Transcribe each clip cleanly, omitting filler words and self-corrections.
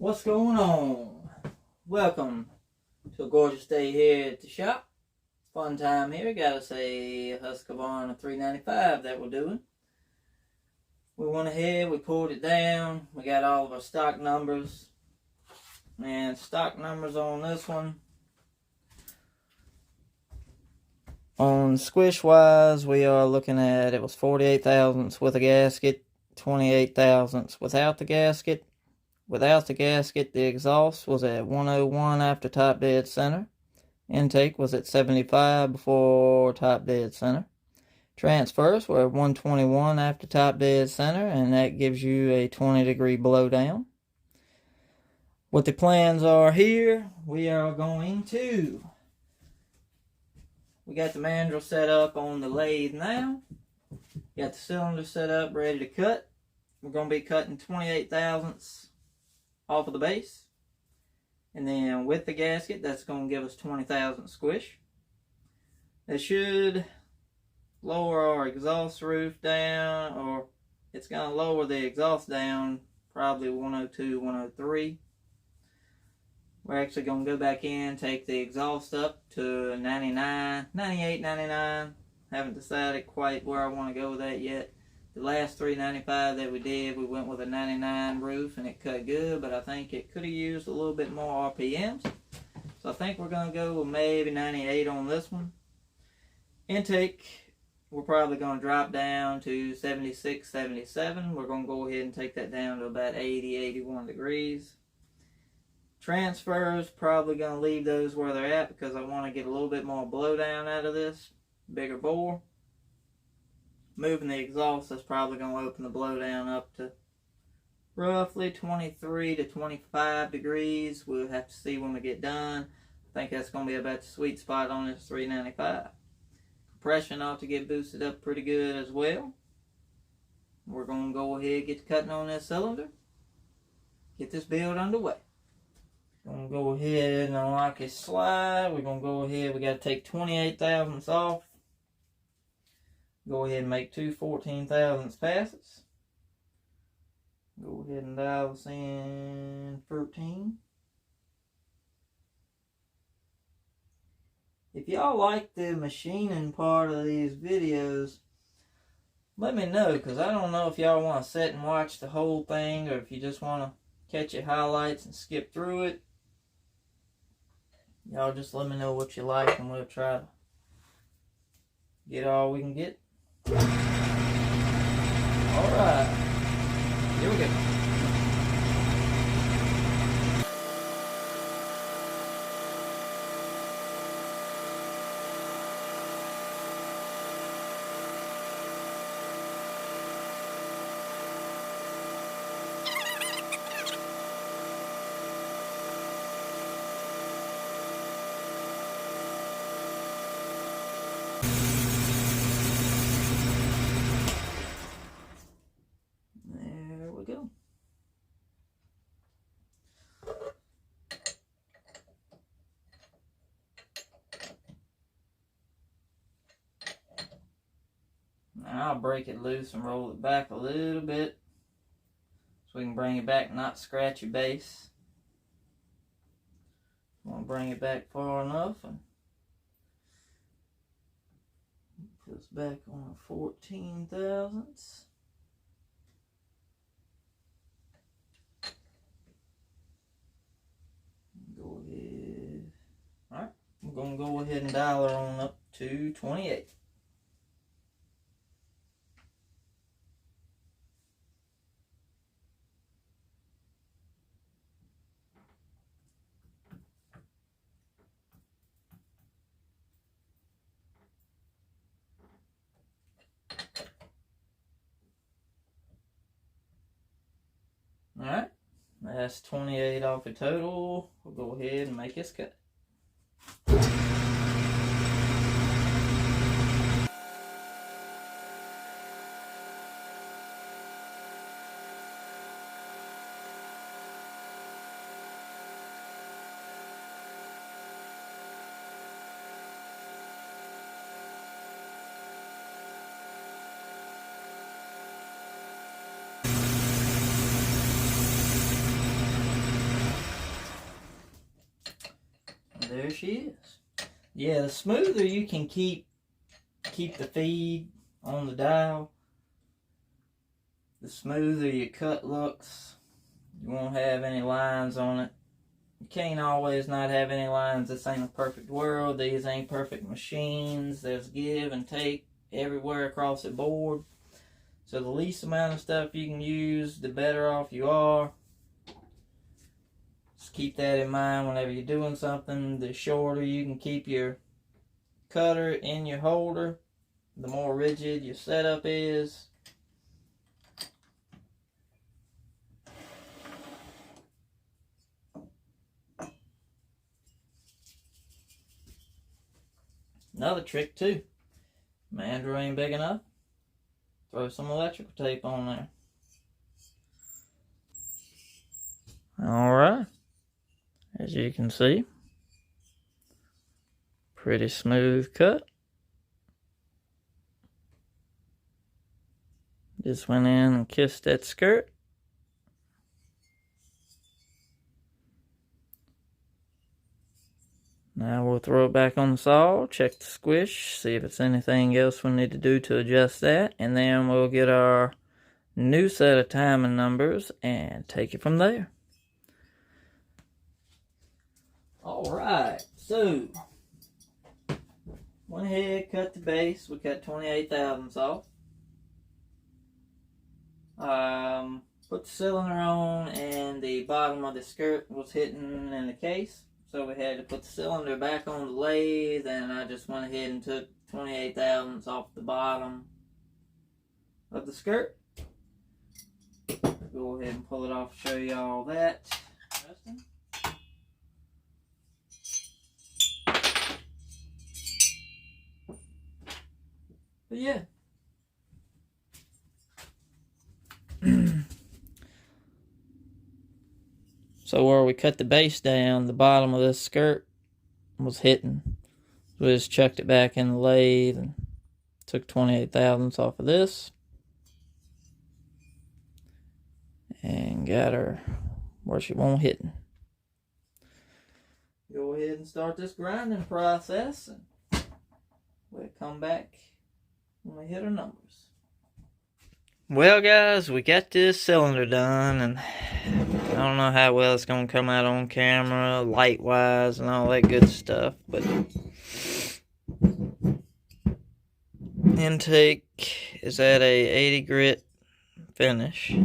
What's going on? Welcome to a gorgeous day here at the shop. Fun time here. Got us a Husqvarna 395 that we're doing. We went ahead, we pulled it down. We got all of our stock numbers. And stock numbers on this one. On squish wise, we are looking at, it was 48 thousandths with a gasket, 28 thousandths without the gasket. Without the gasket, the exhaust was at 101 after top dead center. Intake was at 75 before top dead center. Transfers were at 121 after top dead center, and that gives you a 20-degree blowdown. What the plans are here, we got the mandrel set up on the lathe now. Got the cylinder set up, ready to cut. We're going to be cutting 28 thousandths off of the base, and then with the gasket, that's going to give us 20 thousandths squish. That should lower our exhaust roof down, or it's going to lower the exhaust down probably 102, 103. We're actually going to go back in, take the exhaust up to 99, 98, 99. Haven't decided quite where I want to go with that yet. The last 395 that we did, we went with a 99 roof and it cut good, but I think it could have used a little bit more RPMs. So I think we're going to go with maybe 98 on this one. Intake, we're probably going to drop down to 76, 77. We're going to go ahead and take that down to about 80, 81 degrees. Transfers, probably going to leave those where they're at because I want to get a little bit more blowdown out of this. Bigger bore. Moving the exhaust, that's probably going to open the blowdown up to roughly 23 to 25 degrees. We'll have to see when we get done. I think that's going to be about the sweet spot on this 395. Compression ought to get boosted up pretty good as well. We're going to go ahead and get to cutting on this cylinder. Get this build underway. Going to go ahead and unlock his slide. We're going to go ahead, we got to take 28 thousandths off. Go ahead and make two 14 thousandths passes. Go ahead and dial this in 13. If y'all like the machining part of these videos, let me know, because I don't know if y'all want to sit and watch the whole thing or if you just want to catch your highlights and skip through it. Y'all just let me know what you like and we'll try to get all we can get. Alright, here we go. Go. Now I'll break it loose and roll it back a little bit so we can bring it back, not scratch your base. Want to bring it back far enough and put this back on 14 thousandths. Go ahead. Alright, we're going to go ahead and dial her on up to 28. Alright. That's 28 off the total. We'll go ahead and make this cut. there she is. Yeah, the smoother you can keep the feed on the dial, the smoother your cut looks. You won't have any lines on it. You can't always not have any lines. This ain't a perfect world. These ain't perfect machines. There's give and take everywhere across the board. So the least amount of stuff you can use, the better off you are. Just keep that in mind whenever you're doing something. The shorter you can keep your cutter in your holder, the more rigid your setup is. Another trick too. Mandrel ain't big enough. Throw some electrical tape on there. Alright. As you can see, pretty smooth cut. Just went in and kissed that skirt. Now we'll throw it back on the saw, check the squish, see if it's anything else we need to do to adjust that, and then we'll get our new set of timing numbers and take it from there. Alright, so went ahead, cut the base. We cut 28 thousandths off. Put the cylinder on, and the bottom of the skirt was hitting in the case. So we had to put the cylinder back on the lathe, and I just went ahead and took 28 thousandths off the bottom of the skirt. Go ahead and pull it off and show you all that. But yeah. So where we cut the base down, the bottom of this skirt was hitting. So we just chucked it back in the lathe and took 28 thousandths off of this. And got her where she won't hit. Go ahead and start this grinding process, and we'll come back when we hit our numbers. Well guys, we got this cylinder done, and I don't know how well it's going to come out on camera, light-wise and all that good stuff, but intake is at a 80 grit finish.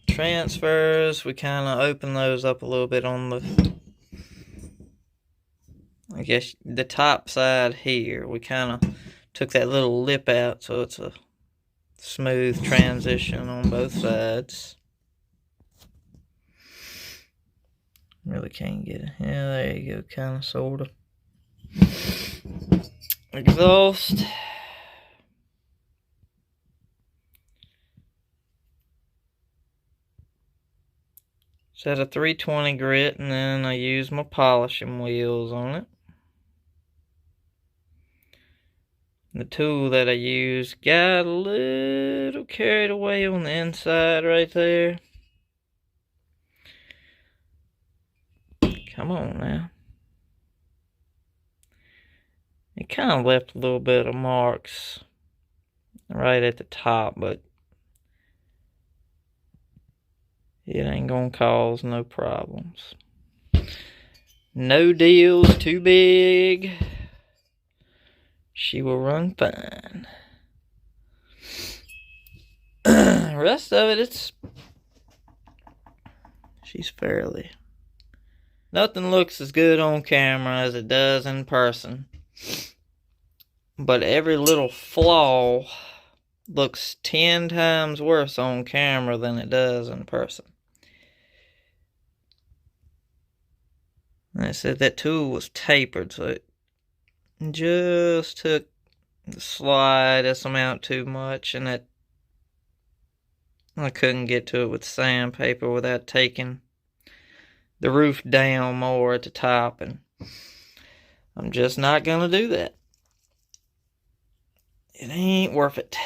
Transfers, we kind of open those up a little bit on the, I guess, the top side here. We kind of took that little lip out so it's a smooth transition on both sides. Really can't get it. Yeah, there you go, kind of, sort of. Exhaust. It's at a 320 grit, and then I use my polishing wheels on it. The tool that I used got a little carried away on the inside right there. Come on now. It kind of left a little bit of marks right at the top, but it ain't gonna cause no problems. No deal's too big. She will run fine. The rest of it, she's fairly. Nothing looks as good on camera as it does in person. But every little flaw looks 10 times worse on camera than it does in person. And I said that tool was tapered, so it just took the slightest amount too much, and that I couldn't get to it with sandpaper without taking the roof down more at the top, and I'm just not gonna do that. It ain't worth it.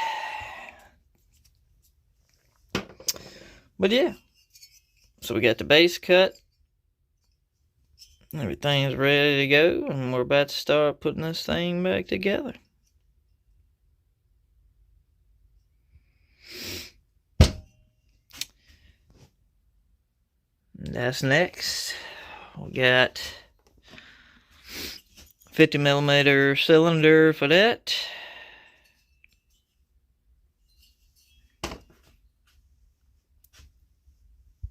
But yeah, so we got the base cut. Everything's ready to go, and we're about to start putting this thing back together. That's next. We got 50mm cylinder for that.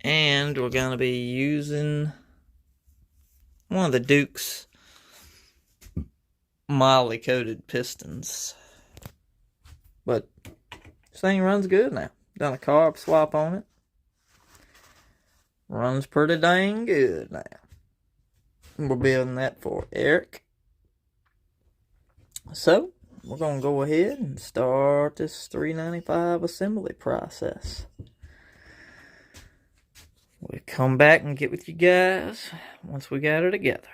And we're going to be using one of the Duke's mildly coated pistons. But this thing runs good now. Done a carb swap on it. Runs pretty dang good now. We're building that for Eric. So, we're going to go ahead and start this 395 assembly process. We'll come back and get with you guys once we got it together.